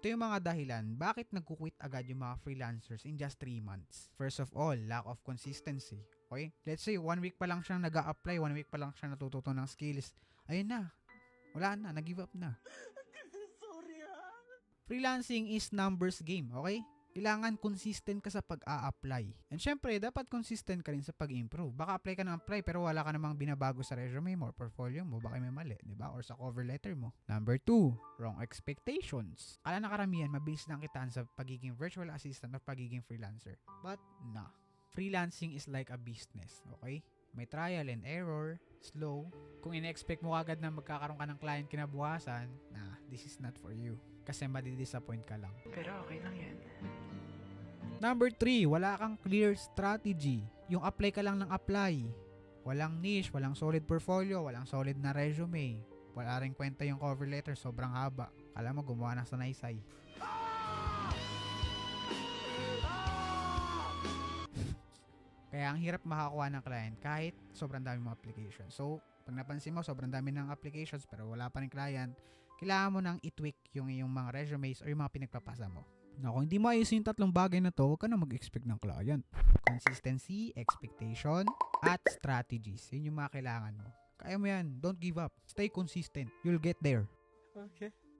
Ito yung mga dahilan bakit nagkukwit agad yung mga freelancers in just 3 months. First of all, lack of consistency. Okay? Let's say, 1 week pa lang siyang nag-a-apply, 1 week pa lang siya natututo ng skills. Ayun na. Wala na, nag-give up na. Sorry ha. Freelancing is numbers game, okay? Kailangan consistent ka sa pag-a-apply. And syempre, dapat consistent ka rin sa pag-improve. Baka apply ka ng apply pero wala ka namang binabago sa resume mo or portfolio mo. Baka may mali, di ba? Or sa cover letter mo. Number 2, wrong expectations. Kala na karamihan, mabilis lang kitaan sa pagiging virtual assistant o pagiging freelancer. But, nah. Freelancing is like a business, okay? May trial and error, slow. Kung ine-expect mo agad na magkakaroon ka ng client kinabukasan, nah, this is not for you. Kasi madidisappoint ka lang. Pero okay lang yan. Number 3, wala kang clear strategy. Yung apply ka lang ng apply. Walang niche, walang solid portfolio, walang solid na resume. Wala rin kwenta yung cover letter, sobrang haba. Kala mo gumawa ng sanaysay. Kaya ang hirap makakuha ng client kahit sobrang dami mong application. So, pag napansin mo, sobrang dami ng applications pero wala pa rin client, kailangan mo nang i-tweak yung iyong mga resumes o yung mga pinagpapasa mo. Na kung hindi mo ayos yung tatlong bagay na to, huwag ka na mag-expect ng client. Consistency, expectation, at strategies. Yun yung mga kailangan mo. Kaya mo yan. Don't give up. Stay consistent. You'll get there. Okay.